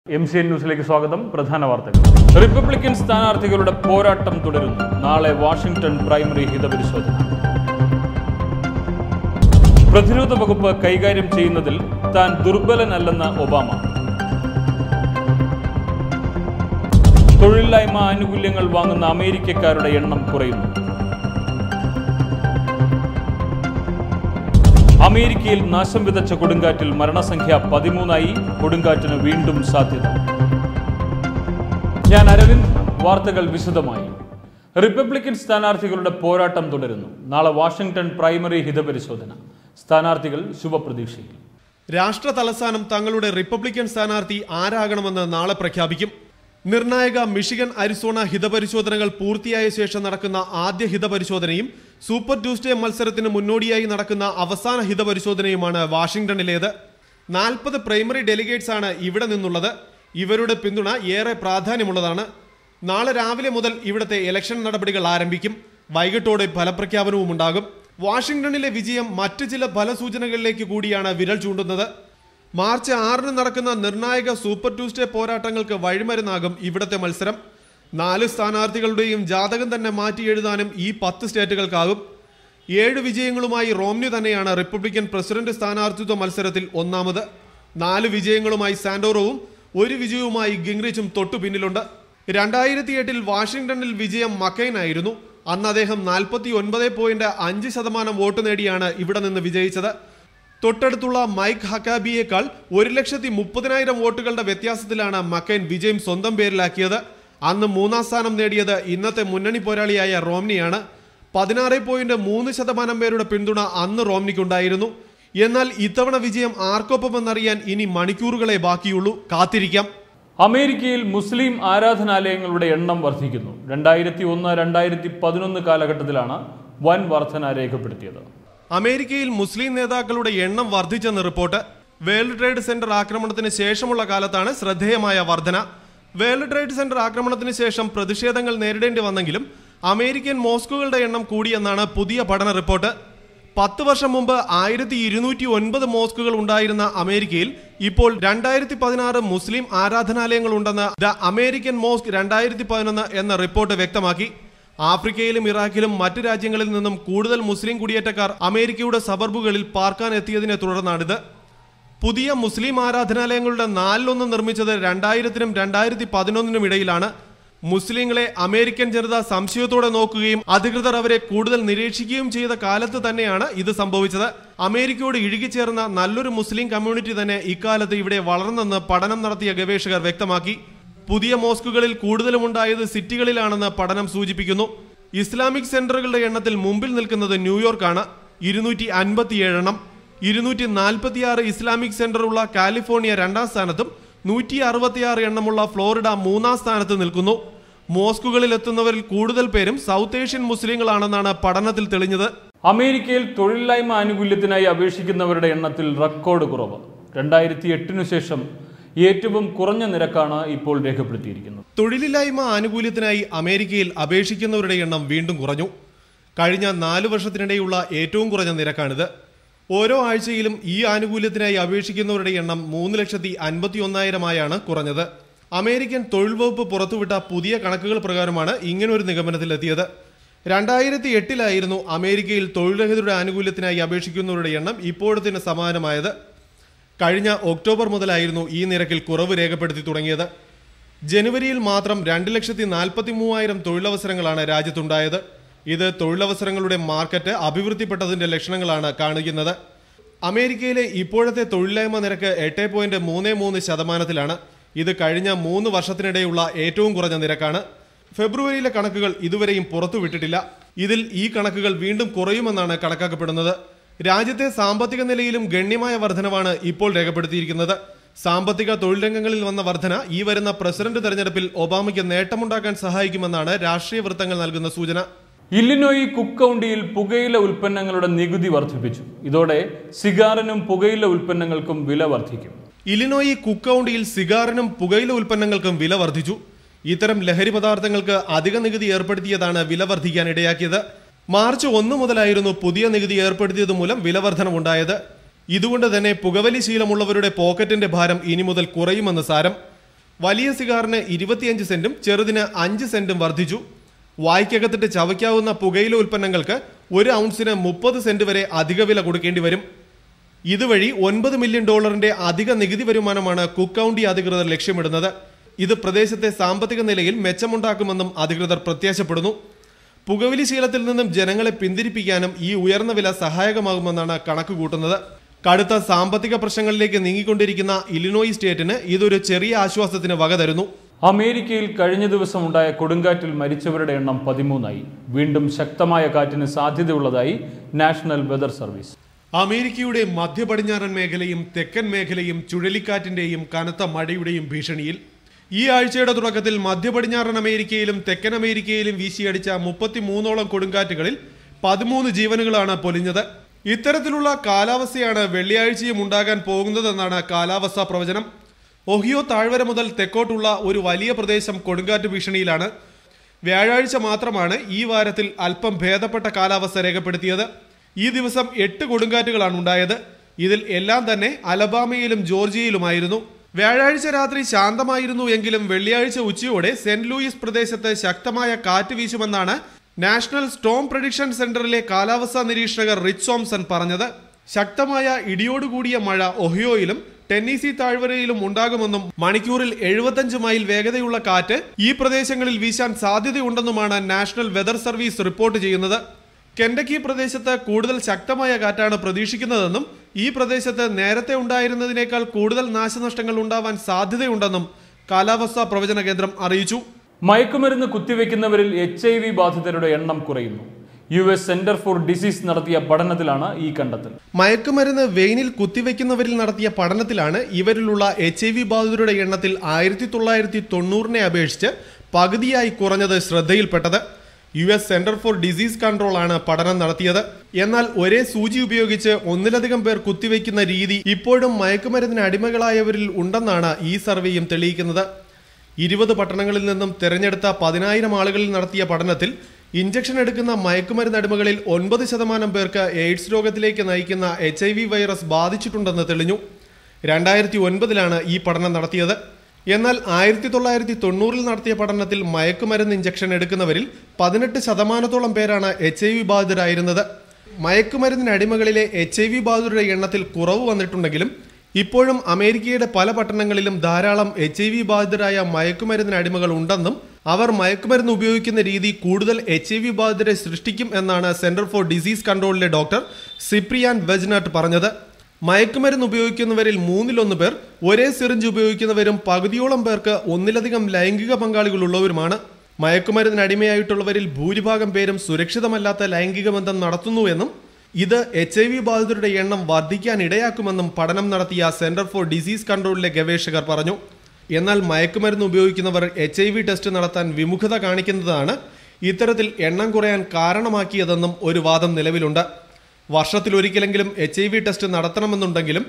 MCN ന്യൂസിലേക്ക് സ്വാഗതം. പ്രധാന വാർത്തകൾ. റിപ്പബ്ലിക്കൻ സ്ഥാനാർത്ഥികളുടെ പോരാട്ടം തുടരുന്നു. നാളെ വാഷിംഗ്ടൺ പ്രൈമറി ഹിതപരിശോധന. പ്രതിരോധ വകുപ്പ് കൈകാര്യം ചെയ്യുന്നതിൽ താൻ ദുർബലനല്ലെന്ന് ഒബാമ. തൊഴിലില്ലായ്മ ആനുകൂല്യങ്ങൾ വാങ്ങുന്ന അമേരിക്കക്കാരുടെ എണ്ണം കുറയുന്നു. അമേരിക്കയിൽ നാശം വിതച്ച കൊടുങ്കാറ്റിൽ മരണസംഖ്യ 13ആയി. കൊടുങ്കാറ്റിന് വീണ്ടും സാധ്യത. ഞാൻ അരവിന്ദ്. വാർത്തകൾ വിശദമായി. റിപ്പബ്ലിക്കൻ സ്ഥാനാർത്ഥികളുടെ പോരാട്ടം തുടരുന്നു. നാളെ വാഷിംഗ്ടൺ പ്രൈമറി ഹിതപരിശോധന. സ്ഥാനാർത്ഥികൾ ശുഭപ്രതീക്ഷയിൽ. രാഷ്ട്ര തലസ്ഥാനം തങ്ങളുടെ റിപ്പബ്ലിക്കൻ സ്ഥാനാർത്ഥി ആരാകണമെന്ന് നാളെ പ്രഖ്യാപിക്കും. നിർണായക മിഷിഗൺ അരിസോണ ഹിതപരിശോധനകൾ പൂർത്തിയായ ശേഷം നടക്കുന്ന ആദ്യ ഹിതപരിശോധനയും സൂപ്പർ ട്യൂസ്ഡേ മത്സരത്തിന് മുന്നോടിയായി നടക്കുന്ന അവസാന ഹിതപരിശോധനയുമാണ് വാഷിംഗ്ടണിലേത്. 40 പ്രൈമറി ഡെലിഗേറ്റ്സ് ആണ് ഇവിടെ നിന്നുള്ളത്. ഇവരുടെ പിന്തുണ ഏറെ പ്രാധാന്യമുള്ളതാണ്. നാളെ രാവിലെ മുതൽ ഇവിടുത്തെ ഇലക്ഷൻ നടപടികൾ ആരംഭിക്കും. വൈകിട്ടോടെ ഫലപ്രഖ്യാപനവും ഉണ്ടാകും. വാഷിംഗ്ടണിലെ വിജയം മറ്റു ചില ഫലസൂചനകളിലേക്ക് കൂടിയാണ് വിരൽ ചൂണ്ടുന്നത്. മാർച്ച് 6 നടക്കുന്ന നിർണായക സൂപ്പർ ട്യൂസ്ഡേ പോരാട്ടങ്ങൾക്ക് വഴിമരുന്നാകും ഇവിടുത്തെ മത്സരം. 4 സ്ഥാനാർത്ഥികളുടെയും ജാതകം തന്നെ മാറ്റി എഴുതാനും ഈ 10 സ്റ്റേറ്റുകൾക്കാകും. 7 വിജയങ്ങളുമായി റോംനി തന്നെയാണ് റിപ്പബ്ലിക്കൻ പ്രസിഡന്റ് സ്ഥാനാർത്ഥിത്വ മത്സരത്തിൽ ഒന്നാമത്. 4 വിജയങ്ങളുമായി സാന്റോറോവും 1 വിജയവുമായി ഗിംഗ്റിച്ചും തൊട്ടു പിന്നിലുണ്ട്. 2008 വാഷിംഗ്ടണിൽ വിജയം മക്കൈനായിരുന്നു. അന്ന് അദ്ദേഹം 49.5% വോട്ട് നേടിയാണ് ഇവിടെ നിന്ന് വിജയിച്ചത്. തൊട്ടടുത്തുള്ള മൈക്ക് ഹക്കാബിയേക്കാൾ 1,30,000 വോട്ടുകളുടെ വ്യത്യാസത്തിലാണ് മക്കൈൻ വിജയം സ്വന്തം പേരിലാക്കിയത്. അന്ന് 3ാം സ്ഥാനം നേടിയത് ഇന്നത്തെ മുന്നണി പോരാളിയായ റോംനിയാണ്. 16.3% പേരുടെ പിന്തുണ അന്ന് റോംനിക്കുണ്ടായിരുന്നു. എന്നാൽ ഇത്തവണ വിജയം ആർക്കൊപ്പമെന്നറിയാൻ ഇനി മണിക്കൂറുകളെ ബാക്കിയുള്ളൂ. കാത്തിരിക്കാം. അമേരിക്കയിൽ മുസ്ലിം ആരാധനാലയങ്ങളുടെ എണ്ണം വർദ്ധിക്കുന്നു. 2001-2011 കാലഘട്ടത്തിലാണ് വൻ വർധന രേഖപ്പെടുത്തിയത്. അമേരിക്കയിൽ മുസ്ലിം നേതാക്കളുടെ എണ്ണം വർദ്ധിച്ചെന്ന് റിപ്പോർട്ട്. വേൾഡ് ട്രേഡ് സെന്റർ ആക്രമണത്തിന് ശേഷമുള്ള കാലത്താണ് ശ്രദ്ധേയമായ വർധന. വേൾഡ് ട്രേഡ് സെന്റർ ആക്രമണത്തിന് ശേഷം പ്രതിഷേധങ്ങൾ നേരിടേണ്ടി വന്നെങ്കിലും അമേരിക്കൻ മോസ്കുകളുടെ എണ്ണം കൂടിയെന്നാണ് പുതിയ പഠന റിപ്പോർട്ട്. 10 വർഷം മുമ്പ് 1209 മോസ്കുകൾ ഉണ്ടായിരുന്ന അമേരിക്കയിൽ ഇപ്പോൾ 2016 മുസ്ലിം ആരാധനാലയങ്ങൾ ഉണ്ടെന്ന് ദ അമേരിക്കൻ മോസ്ക് 2011 എന്ന റിപ്പോർട്ട് വ്യക്തമാക്കി. ആഫ്രിക്കയിലും ഇറാഖിലും മറ്റു രാജ്യങ്ങളിൽ നിന്നും കൂടുതൽ മുസ്ലിം കുടിയേറ്റക്കാർ അമേരിക്കയുടെ സബർബുകളിൽ പാർക്കാൻ എത്തിയതിനെ തുടർന്നാണിത്. പുതിയ മുസ്ലിം ആരാധനാലയങ്ങളുടെ 4-1 നിർമ്മിച്ചത് 2000-നും 2011-നും ഇടയിലാണ്. മുസ്ലിങ്ങളെ അമേരിക്കൻ ജനത സംശയത്തോടെ നോക്കുകയും അധികൃതർ അവരെ കൂടുതൽ നിരീക്ഷിക്കുകയും ചെയ്ത കാലത്ത് തന്നെയാണ് ഇത് സംഭവിച്ചത്. അമേരിക്കയോട് ഇഴുകിച്ചേർന്ന നല്ലൊരു മുസ്ലിം കമ്മ്യൂണിറ്റി തന്നെ ഇക്കാലത്ത് ഇവിടെ വളർന്നെന്ന് പഠനം നടത്തിയ ഗവേഷകർ വ്യക്തമാക്കി. പുതിയ മോസ്കുകളിൽ കൂടുതലും ഉണ്ടായത് സിറ്റികളിലാണെന്ന് പഠനം സൂചിപ്പിക്കുന്നു. ഇസ്ലാമിക് സെന്ററുകളുടെ എണ്ണത്തിൽ മുമ്പിൽ നിൽക്കുന്നത് ന്യൂയോർക്കാണ്. 257 എണ്ണം. 246 ഇസ്ലാമിക് സെന്റർ ഉള്ള കാലിഫോർണിയ 2ാം സ്ഥാനത്തും 166 എണ്ണമുള്ള ഫ്ലോറിഡ 3ാം സ്ഥാനത്ത് നിൽക്കുന്നു. മോസ്കുകളിൽ എത്തുന്നവരിൽ കൂടുതൽ പേരും സൗത്ത് ഏഷ്യൻ മുസ്ലിങ്ങളാണെന്നാണ് പഠനത്തിൽ തെളിഞ്ഞത്. അമേരിക്കയിൽ തൊഴിലില്ലായ്മ ആനുകൂല്യത്തിനായി അപേക്ഷിക്കുന്നവരുടെ എണ്ണത്തിൽ റെക്കോർഡ് കുറവ്. 2008 ശേഷം ഏറ്റവും കുറഞ്ഞ നിരക്കാണ് ഇപ്പോൾ രേഖപ്പെടുത്തിയിരിക്കുന്നത്. തൊഴിലില്ലായ്മ ആനുകൂല്യത്തിനായി അമേരിക്കയിൽ അപേക്ഷിക്കുന്നവരുടെ എണ്ണം വീണ്ടും കുറഞ്ഞു. കഴിഞ്ഞ 4 വർഷത്തിനിടെയുള്ള ഏറ്റവും കുറഞ്ഞ നിരക്കാണിത്. ഓരോ ആഴ്ചയിലും ഈ ആനുകൂല്യത്തിനായി അപേക്ഷിക്കുന്നവരുടെ എണ്ണം 3,51,000 കുറഞ്ഞത്. അമേരിക്കൻ തൊഴിൽ വകുപ്പ് പുറത്തുവിട്ട പുതിയ കണക്കുകൾ പ്രകാരമാണ് ഇങ്ങനൊരു നിഗമനത്തിലെത്തിയത്. 2008 അമേരിക്കയിൽ തൊഴിൽരഹിതരുടെ ആനുകൂല്യത്തിനായി അപേക്ഷിക്കുന്നവരുടെ എണ്ണം ഇപ്പോഴത്തിന് സമാനമായത്. കഴിഞ്ഞ ഒക്ടോബർ മുതലായിരുന്നു ഈ നിരക്കിൽ കുറവ് രേഖപ്പെടുത്തി തുടങ്ങിയത്. ജനുവരിയിൽ മാത്രം 2,43,000 തൊഴിലവസരങ്ങളാണ് രാജ്യത്തുണ്ടായത്. ഇത് തൊഴിലവസരങ്ങളുടെ മാർക്കറ്റ് അഭിവൃദ്ധിപ്പെട്ടതിന്റെ ലക്ഷണങ്ങളാണ് കാണിക്കുന്നത്. അമേരിക്കയിലെ ഇപ്പോഴത്തെ തൊഴിലില്ലായ്മ നിരക്ക് 8.33%. ഇത് കഴിഞ്ഞ 3 വർഷത്തിനിടെയുള്ള ഏറ്റവും കുറഞ്ഞ നിരക്കാണ്. ഫെബ്രുവരിയിലെ കണക്കുകൾ ഇതുവരെയും പുറത്തുവിട്ടിട്ടില്ല. ഇതിൽ ഈ കണക്കുകൾ വീണ്ടും കുറയുമെന്നാണ് കണക്കാക്കപ്പെടുന്നത്. രാജ്യത്തെ സാമ്പത്തിക നിലയിലും ഗണ്യമായ വർധനവാണ് ഇപ്പോൾ രേഖപ്പെടുത്തിയിരിക്കുന്നത്. സാമ്പത്തിക തൊഴിൽ രംഗങ്ങളിൽ വന്ന വർധന ഈ വരുന്ന പ്രസിഡന്റ് തെരഞ്ഞെടുപ്പിൽ ഒബാമയ്ക്ക് നേട്ടമുണ്ടാക്കാൻ സഹായിക്കുമെന്നാണ് രാഷ്ട്രീയ വൃത്തങ്ങൾ നൽകുന്ന സൂചന. ഇല്ലിനോയി കുക്ക് കൗണ്ടിയിൽ പുകയില ഉൽപ്പന്നങ്ങളുടെ നികുതി വർദ്ധിപ്പിച്ചു. ഇതോടെ സിഗാറിനും പുകയില ഉൽപ്പന്നങ്ങൾക്കും വില വർദ്ധിക്കും. ഇല്ലിനോയി കുക്ക് കൗണ്ടിയിൽ സിഗാറിനും പുകയില ഉൽപ്പന്നങ്ങൾക്കും വില വർദ്ധിച്ചു. ഇത്തരം ലഹരി പദാർത്ഥങ്ങൾക്ക് അധിക നികുതി ഏർപ്പെടുത്തിയതാണ് വില വർദ്ധിക്കാൻ ഇടയാക്കിയത്. മാർച്ച് 1 മുതലായിരുന്നു പുതിയ നികുതി ഏർപ്പെടുത്തിയത് മൂലം വില വർധനവുണ്ടായത്. ഇതുകൊണ്ട് തന്നെ പുകവലി ശീലമുള്ളവരുടെ പോക്കറ്റിന്റെ ഭാരം ഇനി മുതൽ കുറയുമെന്ന് സാരം. വലിയ സിഗാറിന് 25 സെന്റും ചെറുതിന് 5 സെന്റും വർദ്ധിച്ചു. വായ്ക്കകത്തിട്ട് ചവയ്ക്കാവുന്ന പുകയില ഉൽപ്പന്നങ്ങൾക്ക് 1 ഔൺസിന് 30 സെന്റ് വരെ അധിക വില കൊടുക്കേണ്ടി വരും. ഇതുവഴി $9 മില്യൺ അധിക നികുതി വരുമാനമാണ് കുക്ക് കൗണ്ടി അധികൃതർ ലക്ഷ്യമിടുന്നത്. ഇത് പ്രദേശത്തെ സാമ്പത്തിക നിലയിൽ മെച്ചമുണ്ടാക്കുമെന്നും അധികൃതർ പ്രത്യാശപ്പെടുന്നു. പുകവലി ശീലത്തിൽ നിന്നും ജനങ്ങളെ പിന്തിരിപ്പിക്കാനും ഈ ഉയർന്ന വില സഹായകമാകുമെന്നാണ് കണക്കുകൂട്ടുന്നത്. കടുത്ത സാമ്പത്തിക പ്രശ്നങ്ങളിലേക്ക് നീങ്ങിക്കൊണ്ടിരിക്കുന്ന ഇലിനോയി സ്റ്റേറ്റിന് ഇതൊരു ചെറിയ ആശ്വാസത്തിന് വക തരുന്നു. അമേരിക്കയിൽ കഴിഞ്ഞ ദിവസം ഉണ്ടായ കൊടുങ്കാറ്റിൽ മരിച്ചവരുടെ എണ്ണം 13ആയി. വീണ്ടും ശക്തമായ കാറ്റിന് സാധ്യതയുള്ളതായി നാഷണൽ വെതർ സർവീസ്. അമേരിക്കയുടെ മധ്യ പടിഞ്ഞാറൻ മേഖലയും തെക്കൻ മേഖലയും ചുഴലിക്കാറ്റിന്റെയും കനത്ത മഴയുടെയും ഭീഷണിയിൽ. ഈ ആഴ്ചയുടെ തുടക്കത്തിൽ മധ്യ പടിഞ്ഞാറൻ അമേരിക്കയിലും തെക്കൻ അമേരിക്കയിലും വീശിയടിച്ച 33ഓളം കൊടുങ്കാറ്റുകളിൽ 13 ജീവനുകളാണ് പൊലിഞ്ഞത്. ഇത്തരത്തിലുള്ള കാലാവസ്ഥയാണ് വെള്ളിയാഴ്ചയും ഉണ്ടാകാൻ പോകുന്നതെന്നാണ് കാലാവസ്ഥാ പ്രവചനം. ഒഹിയോ താഴ്വര മുതൽ തെക്കോട്ടുള്ള ഒരു വലിയ പ്രദേശം കൊടുങ്കാറ്റ് ഭീഷണിയിലാണ്. വ്യാഴാഴ്ച മാത്രമാണ് ഈ വാരത്തിൽ അല്പം ഭേദപ്പെട്ട കാലാവസ്ഥ രേഖപ്പെടുത്തിയത്. ഈ ദിവസം 8 കൊടുങ്കാറ്റുകളാണ് ഉണ്ടായത്. ഇതിൽ എല്ലാം തന്നെ അലബാമയിലും ജോർജിയയിലുമായിരുന്നു. വ്യാഴാഴ്ച രാത്രി ശാന്തമായിരുന്നു എങ്കിലും വെള്ളിയാഴ്ച ഉച്ചയോടെ സെന്റ് ലൂയിസ് പ്രദേശത്ത് ശക്തമായ കാറ്റ് വീശുമെന്നാണ് നാഷണൽ സ്റ്റോം പ്രഡിക്ഷൻ സെന്ററിലെ കാലാവസ്ഥാ നിരീക്ഷകർ റിച്ച് തോംസൺ പറഞ്ഞത്. ശക്തമായ ഇടിയോടുകൂടിയ മഴ ഒഹിയോയിലും ടെന്നീസി താഴ്വരയിലും ഉണ്ടാകുമെന്നും മണിക്കൂറിൽ 75 മൈൽ വേഗതയുള്ള കാറ്റ് ഈ പ്രദേശങ്ങളിൽ വീശാൻ സാധ്യതയുണ്ടെന്നുമാണ് നാഷണൽ വെതർ സർവീസ് റിപ്പോർട്ട് ചെയ്യുന്നത്. കെൻഡക്കി പ്രദേശത്ത് കൂടുതൽ ശക്തമായ കാറ്റാണ് പ്രതീക്ഷിക്കുന്നതെന്നും ഈ പ്രദേശത്ത് നേരത്തെ ഉണ്ടായിരുന്നതിനേക്കാൾ കൂടുതൽ നാശനഷ്ടങ്ങൾ ഉണ്ടാവാൻ സാധ്യതയുണ്ടെന്നും കാലാവസ്ഥാ പ്രവചന കേന്ദ്രം അറിയിച്ചു. മയക്കുമരുന്ന് കുത്തിവെക്കുന്നവരിൽ HIV ബാധിതരുടെ എണ്ണം കുറയുന്നു. US സെന്റർ ഫോർ ഡിസീസ് നടത്തിയ പഠനത്തിലാണ് ഈ കണ്ടെത്തൽ. മയക്കുമരുന്ന് വെയിനിൽ കുത്തിവെക്കുന്നവരിൽ നടത്തിയ പഠനത്തിലാണ് ഇവരിലുള്ള HIV ബാധിതരുടെ എണ്ണത്തിൽ 1990-നെ അപേക്ഷിച്ച് പകുതിയായി കുറഞ്ഞത് ശ്രദ്ധയിൽപ്പെട്ടത്. US centre for disease control ആണ് പഠനം നടത്തിയത്. എന്നാൽ ഒരേ സൂചി ഉപയോഗിച്ച് ഒന്നിലധികം പേർ കുത്തിവെക്കുന്ന രീതി ഇപ്പോഴും മയക്കുമരുന്നിന് അടിമകളായവരിൽ ഉണ്ടെന്നാണ് ഈ സർവേയും തെളിയിക്കുന്നത്. 20 പട്ടണങ്ങളിൽ നിന്നും തിരഞ്ഞെടുത്ത 10,000 ആളുകളിൽ നടത്തിയ പഠനത്തിൽ ഇഞ്ചക്ഷൻ എടുക്കുന്ന മയക്കുമരുന്ന് അടിമകളിൽ 9% പേർക്ക് എയ്ഡ്സ് രോഗത്തിലേക്ക് നയിക്കുന്ന HIV വൈറസ് ബാധിച്ചിട്ടുണ്ടെന്ന് തെളിഞ്ഞു. 2009-ലാണ് ഈ പഠനം നടത്തിയത്. എന്നാൽ 1990-ൽ നടത്തിയ പഠനത്തിൽ മയക്കുമരുന്ന് ഇഞ്ചക്ഷൻ എടുക്കുന്നവരിൽ 18% പേരാണ് HIV ബാധിതരായിരുന്നത്. മയക്കുമരുന്നിന് അടിമകളിലെ HIV ബാധിതരുടെ എണ്ണത്തിൽ കുറവ് വന്നിട്ടുണ്ടെങ്കിലും ഇപ്പോഴും അമേരിക്കയുടെ പല പട്ടണങ്ങളിലും ധാരാളം HIV ബാധിതരായ മയക്കുമരുന്നിന് അടിമകൾ ഉണ്ടെന്നും അവർ മയക്കുമരുന്ന് ഉപയോഗിക്കുന്ന രീതി കൂടുതൽ HIV ബാധിതരെ സൃഷ്ടിക്കും എന്നാണ് സെന്റർ ഫോർ ഡിസീസ് കൺട്രോളിലെ ഡോക്ടർ സിപ്രിയാൻ വെജ്നട്ട് പറഞ്ഞത്. മയക്കുമരുന്ന് ഉപയോഗിക്കുന്നവരിൽ 1/3 പേർ ഒരേ സിറിഞ്ച് ഉപയോഗിക്കുന്നവരും പകുതിയോളം പേർക്ക് ഒന്നിലധികം ലൈംഗിക പങ്കാളികളുള്ളവരുമാണ്. മയക്കുമരുന്നിന് അടിമയായിട്ടുള്ളവരിൽ ഭൂരിഭാഗം പേരും സുരക്ഷിതമല്ലാത്ത ലൈംഗിക ബന്ധം നടത്തുന്നുവെന്നും ഇത് HIV ബാധിതരുടെ എണ്ണം വർദ്ധിക്കാൻ ഇടയാക്കുമെന്നും പഠനം നടത്തിയ സെന്റർ ഫോർ ഡിസീസ് കൺട്രോളിലെ ഗവേഷകർ പറഞ്ഞു. എന്നാൽ മയക്കുമരുന്ന് ഉപയോഗിക്കുന്നവർ HIV ടെസ്റ്റ് നടത്താൻ വിമുഖത കാണിക്കുന്നതാണ് ഇത്തരത്തിൽ എണ്ണം കുറയാൻ കാരണമാക്കിയതെന്നും ഒരു വാദം നിലവിലുണ്ട്. വർഷത്തിലൊരിക്കലെങ്കിലും HIV ടെസ്റ്റ് നടത്തണമെന്നുണ്ടെങ്കിലും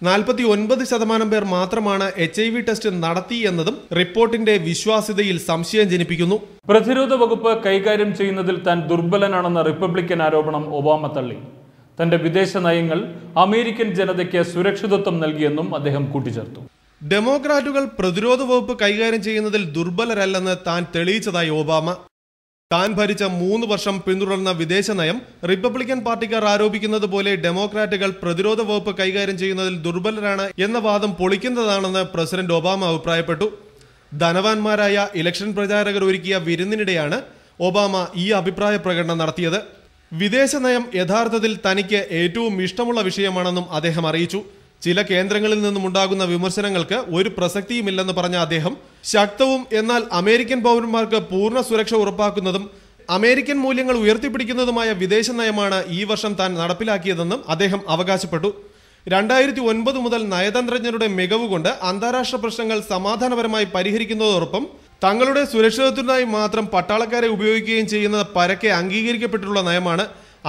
49% പേർ മാത്രമാണ് HIV ടെസ്റ്റ് നടത്തി എന്നതും റിപ്പോർട്ടിന്റെ വിശ്വാസ്യതയിൽ സംശയം ജനിപ്പിക്കുന്നു. പ്രതിരോധ വകുപ്പ് കൈകാര്യം ചെയ്യുന്നതിൽ താൻ ദുർബലനാണെന്ന റിപ്പബ്ലിക്കൻ ആരോപണം ഒബാമ തള്ളി. തന്റെ വിദേശ നയങ്ങൾ അമേരിക്കൻ ജനതയ്ക്ക് സുരക്ഷിതത്വം നൽകിയെന്നും അദ്ദേഹം കൂട്ടിച്ചേർത്തു. ഡെമോക്രാറ്റുകൾ പ്രതിരോധ വകുപ്പ് കൈകാര്യം ചെയ്യുന്നതിൽ ദുർബലരല്ലെന്ന് താൻ തെളിയിച്ചതായി ഒബാമ. താൻ ഭരിച്ച 3 വർഷം പിന്തുടർന്ന വിദേശ നയം റിപ്പബ്ലിക്കൻ പാർട്ടിക്കാർ ആരോപിക്കുന്നത് പോലെ ഡെമോക്രാറ്റുകൾ പ്രതിരോധ വകുപ്പ് കൈകാര്യം ചെയ്യുന്നതിൽ ദുർബലരാണ് എന്ന വാദം പൊളിക്കുന്നതാണെന്ന് പ്രസിഡന്റ് ഒബാമ അഭിപ്രായപ്പെട്ടു. ധനവാന്മാരായ ഇലക്ഷൻ പ്രചാരകർ ഒരുക്കിയ വിരുന്നിനിടെയാണ് ഒബാമ ഈ അഭിപ്രായ പ്രകടനം നടത്തിയത്. വിദേശ നയം യഥാർത്ഥത്തിൽ തനിക്ക് ഏറ്റവും ഇഷ്ടമുള്ള വിഷയമാണെന്നും അദ്ദേഹം അറിയിച്ചു. ചില കേന്ദ്രങ്ങളിൽ നിന്നും ഉണ്ടാകുന്ന വിമർശനങ്ങൾക്ക് ഒരു പ്രസക്തിയുമില്ലെന്ന് പറഞ്ഞ അദ്ദേഹം ശക്തവും എന്നാൽ അമേരിക്കൻ പൗരന്മാർക്ക് പൂർണ്ണ സുരക്ഷ ഉറപ്പാക്കുന്നതും അമേരിക്കൻ മൂല്യങ്ങൾ ഉയർത്തിപ്പിടിക്കുന്നതുമായ വിദേശ നയമാണ് ഈ വർഷം താൻ നടപ്പിലാക്കിയതെന്നും അദ്ദേഹം അവകാശപ്പെട്ടു. 2009 മുതൽ നയതന്ത്രജ്ഞരുടെ മികവ് കൊണ്ട് അന്താരാഷ്ട്ര പ്രശ്നങ്ങൾ സമാധാനപരമായി പരിഹരിക്കുന്നതോടൊപ്പം തങ്ങളുടെ സുരക്ഷിതത്വത്തിനായി മാത്രം പട്ടാളക്കാരെ ഉപയോഗിക്കുകയും ചെയ്യുന്നത് പരക്കെ അംഗീകരിക്കപ്പെട്ടിട്ടുള്ള നയമാണ്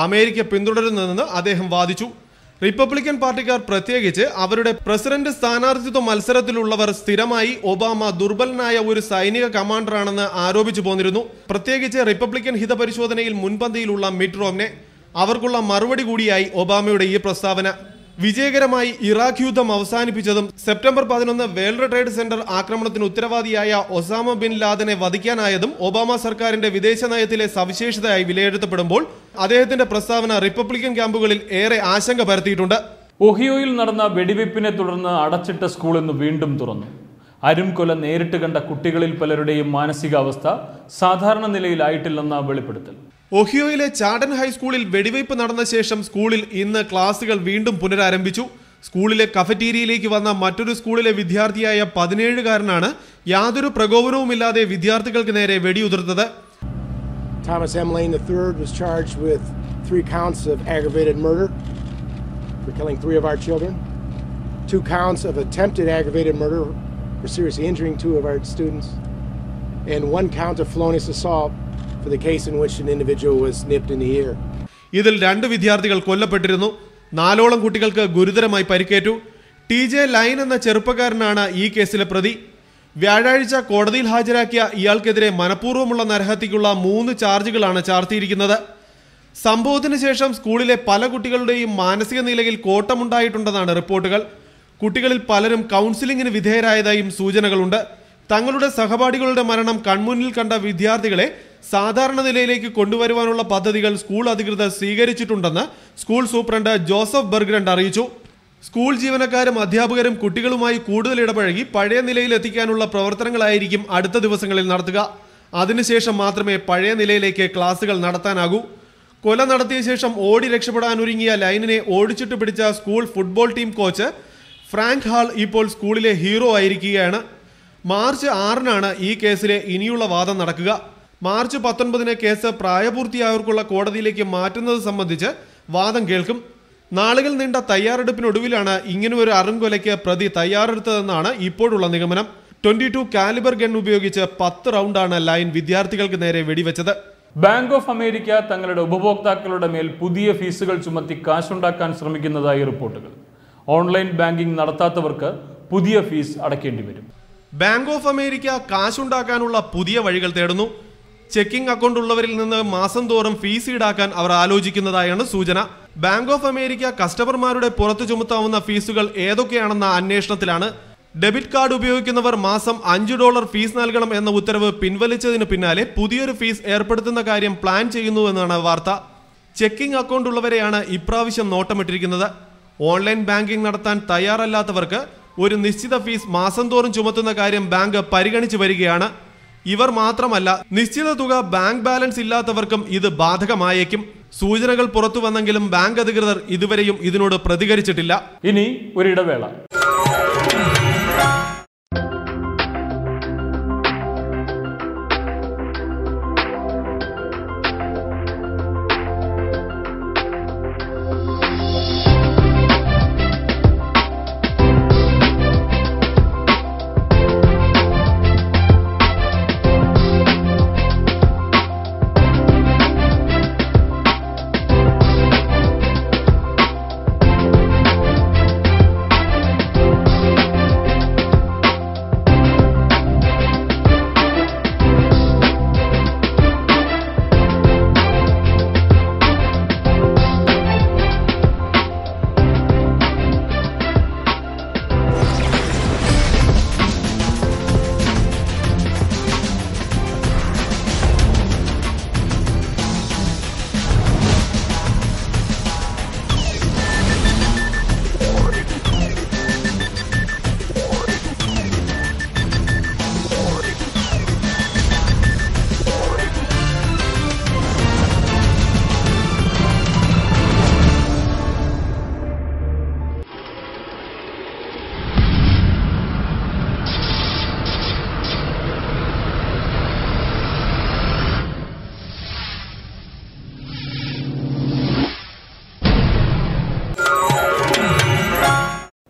അമേരിക്ക പിന്തുടരുന്നതെന്ന് അദ്ദേഹം വാദിച്ചു. റിപ്പബ്ലിക്കൻ പാർട്ടിക്കാർ പ്രത്യേകിച്ച് അവരുടെ പ്രസിഡന്റ് സ്ഥാനാർത്ഥിത്വ മത്സരത്തിലുള്ളവർ സ്ഥിരമായി ഒബാമ ദുർബലനായ ഒരു സൈനിക കമാൻഡറാണെന്ന് ആരോപിച്ചു പോന്നിരുന്നു. പ്രത്യേകിച്ച് റിപ്പബ്ലിക്കൻ ഹിതപരിശോധനയിൽ മുൻപന്തിയിലുള്ള മിറ്റ് റോംനെ. അവർക്കുള്ള മറുപടി കൂടിയായി ഒബാമയുടെ ഈ പ്രസ്താവന. വിജയകരമായി ഇറാഖ് യുദ്ധം അവസാനിപ്പിച്ചതും സെപ്റ്റംബർ 11 വേൾഡ് ട്രേഡ് സെന്റർ ആക്രമണത്തിന് ഉത്തരവാദിയായ ഒസാമ ബിൻ ലാദനെ വധിക്കാനായതും ഒബാമ സർക്കാരിന്റെ വിദേശ നയത്തിലെ സവിശേഷതയായി വിലയിരുത്തപ്പെടുമ്പോൾ അദ്ദേഹത്തിന്റെ പ്രസ്താവന റിപ്പബ്ലിക്കൻ ക്യാമ്പുകളിൽ ഏറെ ആശങ്ക പരത്തിയിട്ടുണ്ട്. ഒഹിയോയിൽ നടന്ന വെടിവെപ്പിനെ തുടർന്ന് അടച്ചിട്ട സ്കൂൾ ഇന്ന് വീണ്ടും തുറന്നു. അരുംകൊല നേരിട്ട് കണ്ട കുട്ടികളിൽ പലരുടെയും മാനസികാവസ്ഥ സാധാരണ നിലയിലായിട്ടില്ലെന്ന വെളിപ്പെടുത്തൽ. ഒഹിയോയിലെ ചാഡൻ ഹൈസ്കൂളിൽ വെടിവയ്പ് നടന്ന ശേഷം സ്കൂളിൽ ഇന്ന് ക്ലാസുകൾ വീണ്ടും പുനരാരംഭിച്ചു. സ്കൂളിലെ കഫറ്റീരിയയിലേക്ക് വന്ന മറ്റൊരു സ്കൂളിലെ വിദ്യാർത്ഥിയായ 17-കാരനാണ് യാതൊരു പ്രകോപനവുമില്ലാതെ വിദ്യാർത്ഥികൾക്ക് നേരെ വെടിയുതിർത്തത്. Thomas M. Lane III was charged with 3 counts of aggravated murder for killing 3 of our children, 2 counts of attempted aggravated murder for seriously injuring 2 of our students, and 1 count of felonious assault for the case in which an individual was nipped in the ear. ഇതിൽ 2 വിദ്യാർത്ഥികൾ കൊല്ലപ്പെട്ടിരുന്നു. 4ഓളം കുട്ടികൾക്ക് ഗുരുതരമായി പരിക്കേറ്റു. TJ line എന്ന ചെറുപ്പക്കാരനാണ് ഈ കേസിലെ പ്രതി. വ്യാഴാഴ്ച കോടതിയിൽ ഹാജരാക്കിയ ഇയാൾക്കെതിരെ മനഃപൂർവ്വമുള്ള നരഹത്യക്കുള്ള 3 ചാർജുകളാണ് ചാർത്തിയിരിക്കുന്നത്. സംഭവത്തിന് ശേഷം സ്കൂളിലെ പല കുട്ടികളുടെയും മാനസിക നിലയിൽ കോട്ടമുണ്ടായിട്ടുണ്ടെന്നാണ് റിപ്പോർട്ടുകൾ. കുട്ടികളിൽ പലരും കൗൺസിലിംഗിന് വിധേയരായതായും സൂചനകളുണ്ട്. തങ്ങളുടെ സഹപാഠികളുടെ മരണം കൺമുന്നിൽ കണ്ട വിദ്യാർത്ഥികളെ സാധാരണ നിലയിലേക്ക് കൊണ്ടുവരുവാനുള്ള പദ്ധതികൾ സ്കൂൾ അധികൃതർ സ്വീകരിച്ചിട്ടുണ്ടെന്ന് സ്കൂൾ സൂപ്രണ്ട് ജോസഫ് ബർഗ്രണ്ട് അറിയിച്ചു. സ്കൂൾ ജീവനക്കാരും അധ്യാപകരും കുട്ടികളുമായി കൂടുതൽ ഇടപഴകി പഴയ നിലയിൽ എത്തിക്കാനുള്ള പ്രവർത്തനങ്ങളായിരിക്കും അടുത്ത ദിവസങ്ങളിൽ നടത്തുക. അതിനുശേഷം മാത്രമേ പഴയ നിലയിലേക്ക് ക്ലാസുകൾ നടത്താനാകൂ. കൊല നടത്തിയ ശേഷം ഓടി രക്ഷപ്പെടാനൊരുങ്ങിയ ലൈനിനെ ഓടിച്ചിട്ട് പിടിച്ച school football team coach Frank hall ഇപ്പോൾ സ്കൂളിലെ ഹീറോ ആയിരിക്കുകയാണ്. മാർച്ച് 6-നാണ് ഈ കേസിലെ ഇനിയുള്ള വാദം നടക്കുക. മാർച്ച് 19-ന് കേസ് പ്രായപൂർത്തിയായവർക്കുള്ള കോടതിയിലേക്ക് മാറ്റുന്നത് സംബന്ധിച്ച് വാദം കേൾക്കും. നാളുകൾ നീണ്ട തയ്യാറെടുപ്പിനൊടുവിലാണ് ഇങ്ങനൊരു അറുംകൊലയ്ക്ക് പ്രതി തയ്യാറെടുത്തതെന്നാണ് ഇപ്പോഴുള്ള നിഗമനം. 22 കാലിബർ ഗൺ ഉപയോഗിച്ച് 10 റൗണ്ടാണ് ലൈൻ വിദ്യാർത്ഥികൾക്ക് നേരെ വെടിവെച്ചത്. ബാങ്ക് ഓഫ് അമേരിക്ക തങ്ങളുടെ ഉപഭോക്താക്കളുടെ മേൽ പുതിയ ഫീസുകൾ ചുമത്തി കാശുണ്ടാക്കാൻ ശ്രമിക്കുന്നതായി റിപ്പോർട്ടുകൾ. ഓൺലൈൻ ബാങ്കിംഗ് നടത്താത്തവർക്ക് പുതിയ ഫീസ് അടയ്ക്കേണ്ടി വരും. ബാങ്ക് ഓഫ് അമേരിക്ക കാശുണ്ടാക്കാനുള്ള പുതിയ വഴികൾ തേടുന്നു. ചെക്കിംഗ് അക്കൗണ്ട് ഉള്ളവരിൽ നിന്ന് മാസം തോറും ഫീസ് ഈടാക്കാൻ അവർ ആലോചിക്കുന്നതായാണ് സൂചന. ബാങ്ക് ഓഫ് അമേരിക്ക കസ്റ്റമർമാരുടെ പുറത്തു ചുമത്താവുന്ന ഫീസുകൾ ഏതൊക്കെയാണെന്ന അന്വേഷണത്തിലാണ്. ഡെബിറ്റ് കാർഡ് ഉപയോഗിക്കുന്നവർ മാസം $5 ഫീസ് നൽകണം എന്ന ഉത്തരവ് പിൻവലിച്ചതിന് പിന്നാലെ പുതിയൊരു ഫീസ് ഏർപ്പെടുത്തുന്ന കാര്യം പ്ലാൻ ചെയ്യുന്നുവെന്നാണ് വാർത്ത. ചെക്കിംഗ് അക്കൗണ്ട് ഉള്ളവരെയാണ് ഇപ്രാവശ്യം നോട്ടമിട്ടിരിക്കുന്നത്. ഓൺലൈൻ ബാങ്കിംഗ് നടത്താൻ തയ്യാറല്ലാത്തവർക്ക് ഒരു നിശ്ചിത ഫീസ് മാസം തോറും ചുമത്തുന്ന കാര്യം ബാങ്ക് പരിഗണിച്ചു വരികയാണ്. ഇവർ മാത്രമല്ല, നിശ്ചിത തുക ബാങ്ക് ബാലൻസ് ഇല്ലാത്തവർക്കും ഇത് ബാധകമായേക്കും. സൂചനകൾ പുറത്തു വന്നെങ്കിലും ബാങ്ക് അധികൃതർ ഇതുവരെയും ഇതിനോട് പ്രതികരിച്ചിട്ടില്ല. ഇനി ഒരിടവേള.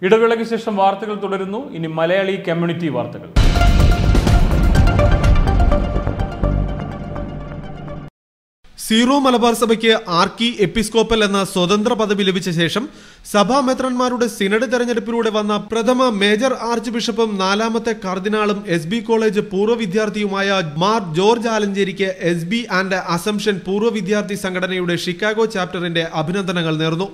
ഇടവേളയ്ക്ക് ശേഷം വാർത്തകൾ തുടരുന്നു. ഇനി മലയാളി കമ്മ്യൂണിറ്റി വാർത്തകൾ. സീറോ മലബാർ സഭയ്ക്ക് ആർക്കി എപ്പിസ്കോപ്പൽ എന്ന സ്വതന്ത്ര പദവി ലഭിച്ച ശേഷം സഭാ മെത്രാന്മാരുടെ സിനഡ് തെരഞ്ഞെടുപ്പിലൂടെ വന്ന പ്രഥമ മേജർ ആർച്ച് ബിഷപ്പും 4ാമത്തെ കർദിനാളും SB കോളേജ് പൂർവ്വ വിദ്യാർത്ഥിയുമായ മാർ ജോർജ് ആലഞ്ചേരിക്ക് SB ആൻഡ് അസംഷൻ പൂർവ്വ വിദ്യാർത്ഥി സംഘടനയുടെ ഷിക്കാഗോ ചാപ്റ്ററിന്റെ അഭിനന്ദനങ്ങൾ നേർന്നു.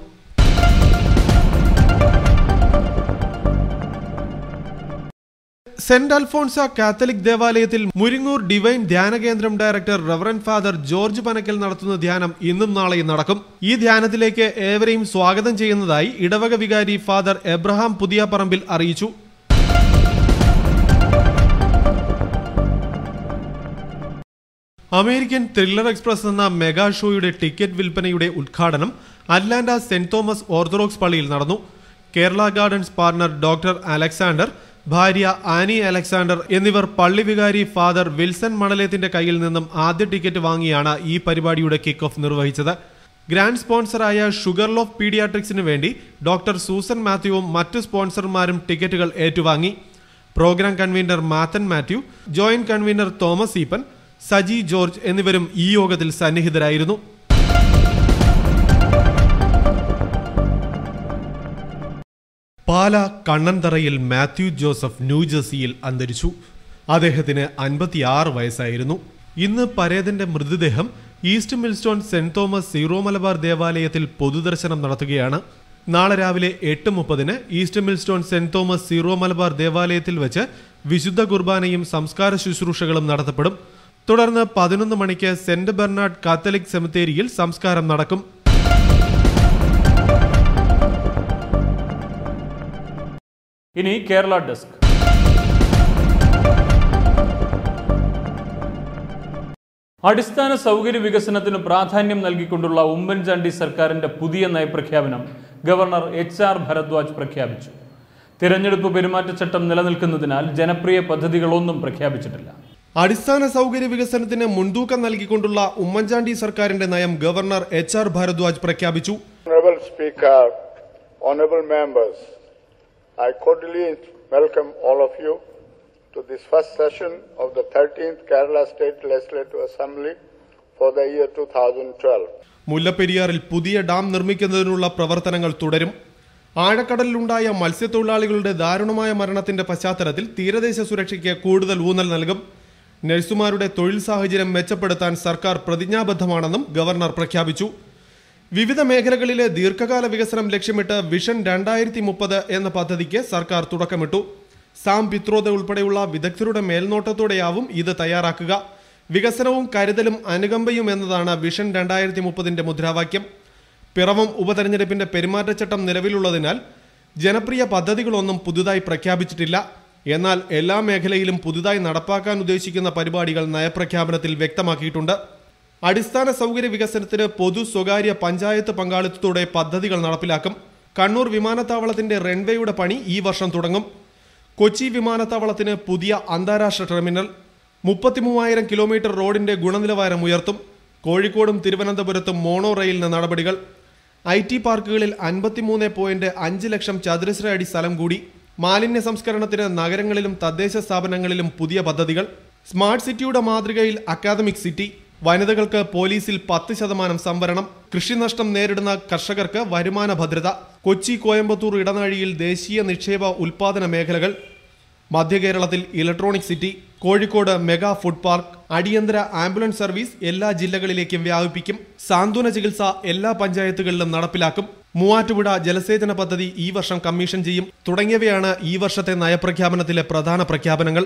സെന്റ് അൽഫോൺസ കാത്തലിക് ദേവാലയത്തിൽ മുരിങ്ങൂർ ഡിവൈൻ ധ്യാന കേന്ദ്രം director reverend father George Panakkal നടത്തുന്ന ധ്യാനം ഇന്നും നാളെയും നടക്കും. ഈ ധ്യാനത്തിലേക്ക് ഏവരെയും സ്വാഗതം ചെയ്യുന്നതായി ഇടവക വികാരി ഫാദർ എബ്രഹാം പുതിയപറമ്പിൽ അറിയിച്ചു. അമേരിക്കൻ ത്രില്ലർ എക്സ്പ്രസ് എന്ന മെഗാ ഷോയുടെ ടിക്കറ്റ് വിൽപ്പനയുടെ ഉദ്ഘാടനം അറ്റ്ലാന്റ സെന്റ് തോമസ് ഓർത്തഡോക്സ് പള്ളിയിൽ നടന്നു. Kerala gardens partner doctor Alexander, ഭാര്യ ആനി അലക്സാണ്ടർ എന്നിവർ പള്ളി വികാരി ഫാദർ വിൽസൺ മണലേത്തിന്റെ കയ്യിൽ നിന്നും ആദ്യ ടിക്കറ്റ് വാങ്ങിയാണ് ഈ പരിപാടിയുടെ കിക്ക് ഓഫ് നിർവഹിച്ചത്. ഗ്രാൻഡ് സ്പോൺസറായ ഷുഗർ ലോഫ് പീഡിയാട്രിക്സിന് വേണ്ടി ഡോക്ടർ സൂസൻ മാത്യുവും മറ്റു സ്പോൺസർമാരും ടിക്കറ്റുകൾ ഏറ്റുവാങ്ങി. Programme convener Mathan Mathew, joint convener Thomas Eapen, Saji George എന്നിവരും ഈ യോഗത്തിൽ സന്നിഹിതരായിരുന്നു. പാല കണ്ണന്തറയിൽ മാത്യു ജോസഫ് ന്യൂജേഴ്സിയിൽ അന്തരിച്ചു. അദ്ദേഹത്തിന് 56 വയസ്സായിരുന്നു. ഇന്ന് പരേതന്റെ മൃതദേഹം East Millstone Saint Thomas Syro Malabar ദേവാലയത്തിൽ പൊതുദർശനം നടത്തുകയാണ്. നാളെ രാവിലെ 8:30 East Millstone Saint Thomas Syro Malabar ദേവാലയത്തിൽ വെച്ച് വിശുദ്ധ കുർബാനയും സംസ്കാര ശുശ്രൂഷകളും നടത്തപ്പെടും. തുടർന്ന് 11 മണിക്ക് സെന്റ് ബെർണാഡ് കാത്തലിക് സെമിത്തേരിയിൽ സംസ്കാരം നടക്കും. ഇനി കേരള ഡെസ്ക്. അടിസ്ഥാന സൗകര്യ വികസനത്തിന് പ്രാധാന്യം നൽകിക്കൊണ്ടുള്ള ഉമ്മൻചാണ്ടി സർക്കാരിന്റെ പുതിയ നയപ്രഖ്യാപനം ഗവർണർ HR ഭരദ്വാജ് പ്രഖ്യാപിച്ചു. തിരഞ്ഞെടുപ്പ് പെരുമാറ്റച്ചട്ടം നിലനിൽക്കുന്നതിനാൽ ജനപ്രിയ പദ്ധതികളൊന്നും പ്രഖ്യാപിച്ചിട്ടില്ല. അടിസ്ഥാന സൗകര്യ വികസനത്തിന് മുൻതൂക്കം നൽകിക്കൊണ്ടുള്ള ഉമ്മൻചാണ്ടി സർക്കാരിന്റെ നയം ഗവർണർ HR ഭരദ്വാജ് പ്രഖ്യാപിച്ചു. Honorable Speaker, honorable members, I cordially welcome all of you to this first session of the 13th Kerala State Legislative Assembly for the year 2012. മുല്ലപ്പെരിയാറിൽ പുതിയ ഡാം നിർമ്മിക്കുന്നതിനുള്ള പ്രവർത്തനങ്ങൾ തുടരും. ആഴക്കടലിലുണ്ടായ മത്സ്യത്തൊഴിലാളികളുടെ ദാരുണമായ മരണത്തിന്റെ പശ്ചാത്തലത്തിൽ തീരദേശ സുരക്ഷയ്ക്ക് കൂടുതൽ ഊന്നൽ നൽകും. നഴ്സുമാരുടെ തൊഴിൽ സാഹചര്യം മെച്ചപ്പെടുത്താൻ സർക്കാർ പ്രതിജ്ഞാബദ്ധമാണെന്നും ഗവർണർ പ്രഖ്യാപിച്ചു. വിവിധ മേഖലകളിലെ ദീർഘകാല വികസനം ലക്ഷ്യമിട്ട് വിഷൻ 2030 എന്ന പദ്ധതിക്ക് സർക്കാർ തുടക്കമിട്ടു. സാം പിത്രോദ ഉൾപ്പെടെയുള്ള വിദഗ്ധരുടെ മേൽനോട്ടത്തോടെയാവും ഇത് തയ്യാറാക്കുക. വികസനവും കരുതലും അനുകമ്പയും എന്നതാണ് വിഷൻ 2030 മുദ്രാവാക്യം. പിറവം ഉപതെരഞ്ഞെടുപ്പിന്റെ പെരുമാറ്റച്ചട്ടം നിലവിലുള്ളതിനാൽ ജനപ്രിയ പദ്ധതികളൊന്നും പുതുതായി പ്രഖ്യാപിച്ചിട്ടില്ല. എന്നാൽ എല്ലാ മേഖലയിലും പുതുതായി നടപ്പാക്കാൻ ഉദ്ദേശിക്കുന്ന പരിപാടികൾ നയപ്രഖ്യാപനത്തിൽ വ്യക്തമാക്കിയിട്ടുണ്ട്. അടിസ്ഥാന സൗകര്യ വികസനത്തിന് പൊതു സ്വകാര്യ പഞ്ചായത്ത് പങ്കാളിത്തത്തോടെ പദ്ധതികൾ നടപ്പിലാക്കും. കണ്ണൂർ വിമാനത്താവളത്തിന്റെ റൺവേയുടെ പണി ഈ വർഷം തുടങ്ങും. കൊച്ചി വിമാനത്താവളത്തിന് പുതിയ അന്താരാഷ്ട്ര ടെർമിനൽ, 33,000 കിലോമീറ്റർ റോഡിന്റെ ഗുണനിലവാരം ഉയർത്തും. കോഴിക്കോടും തിരുവനന്തപുരത്തും മോണോ റെയിലിന് നടപടികൾ. IT പാർക്കുകളിൽ 53.5 ലക്ഷം ചതുരശ്ര അടി സ്ഥലം കൂടി. മാലിന്യ സംസ്കരണത്തിന് നഗരങ്ങളിലും തദ്ദേശ സ്ഥാപനങ്ങളിലും പുതിയ പദ്ധതികൾ. സ്മാർട്ട് സിറ്റിയുടെ മാതൃകയിൽ അക്കാദമിക് സിറ്റി. വനിതകൾക്ക് പോലീസിൽ 10% സംവരണം. കൃഷിനഷ്ടം നേരിടുന്ന കർഷകർക്ക് വരുമാന ഭദ്രത. കൊച്ചി കോയമ്പത്തൂർ ഇടനാഴിയിൽ ദേശീയ നിക്ഷേപ ഉൽപാദന മേഖലകൾ. മധ്യകേരളത്തിൽ electronic city. Kozhikode mega food park. അടിയന്തര ആംബുലൻസ് സർവീസ് എല്ലാ ജില്ലകളിലേക്കും വ്യാപിപ്പിക്കും. സാന്ത്വന ചികിത്സ എല്ലാ പഞ്ചായത്തുകളിലും നടപ്പിലാക്കും. മൂവാറ്റുപുഴ ജലസേചന പദ്ധതി ഈ വർഷം കമ്മീഷൻ ചെയ്യും. തുടങ്ങിയവയാണ് ഈ വർഷത്തെ നയപ്രഖ്യാപനത്തിലെ പ്രധാന പ്രഖ്യാപനങ്ങൾ.